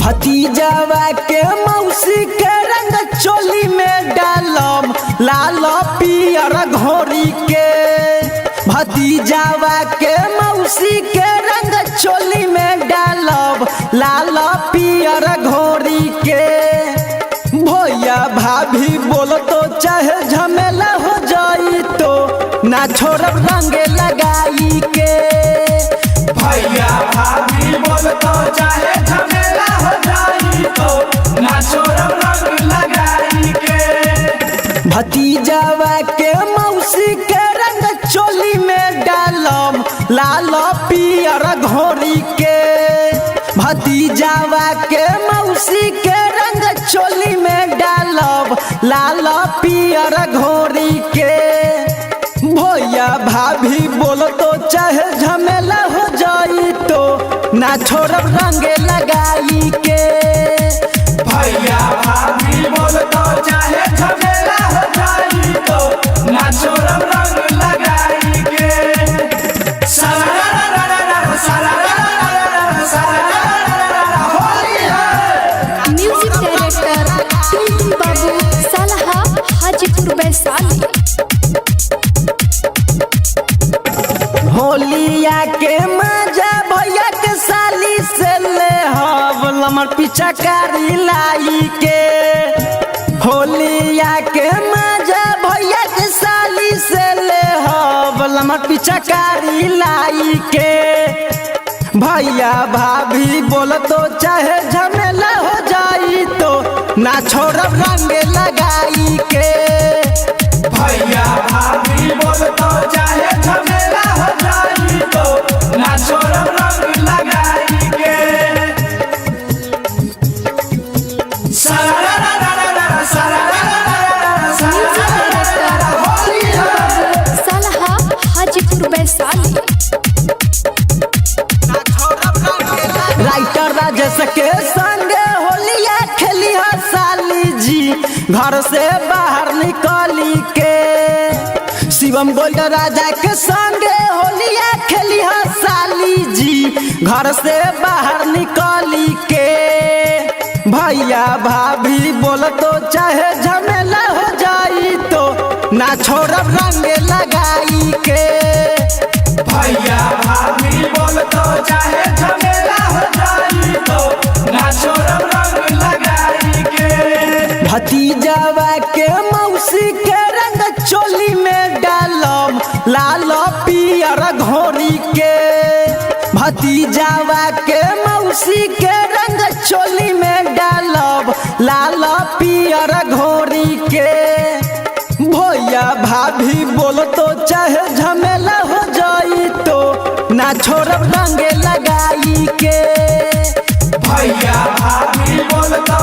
भतीजावा के मौसी के रंग चोली में डालम लाल पियर घोरी के। भतीजावा के मौसी के रंग चोली में डालब लाल पियर घोरी के। भैया भाभी बोल तो चाहे झमेला हो जाई तो ना छोड़ब रंग लगाई के। भैया भाभी बोल तो चाहे झमेला हो जाई तो ना छोड़ब रंग लगाई के। भतीजावा के मौसी के रंग चोली में डालम लाल पियर घोरी के। भतीजावा के मौसी के रंग चोली में डालब लाल पियर घोरी के। भैया भाभी बोल तो चाहे झमेला हो जाई तो ना छोड़ब रंग लगाई के। भैया भाभी बोल तो चाहे झमेला हो जाई तो ना छोड़ब रंग लगाई के। म्यूजिक डायरेक्टर टुनटुन बाबू सालाहा हाजीपुर वैशाली। होलिया के मजा भैया के साली से ले हब लमर पीछा कारी लाई के। होलिया के मजा भैया के साली से ले हब लमर पीछा कारी लाई के। भैया भाभी बोल तो चाहे झमेला हो जाई तो ना छोड़ब रंग लगाई के। भैया भाभी बोल तो चाहे झमेला हो जाई तो ना छोड़ब रंग लगाई के। सालाहा हाजीपुर वैशाली। राइटर राजेश के संगे होलिया खेली है साली जी घर से बाहर निकली के। शिवम गोल्ड राजा के संगे होलिया खेली है साली जी घर से बाहर निकली के। भैया भाभी बोल तो चाहे झमेला हो जाई तो ना छोड़ब रंग लगाई के। भैया भाभी बोल तो चाहे झमेला हो जाई तो ना छोड़ब रंग लगाई के। भतीजावा के मौसी के रंग चोली में डालम लाल पियर घोरी के। भतीजावा के मौसी के रंग चोली में डालब लाल पियर घोरी के। भैया भाभी बोल तो चाहे झमेला हो जाई तो ना छोड़ब रंग लगाई के। भैया भाभी बोल तो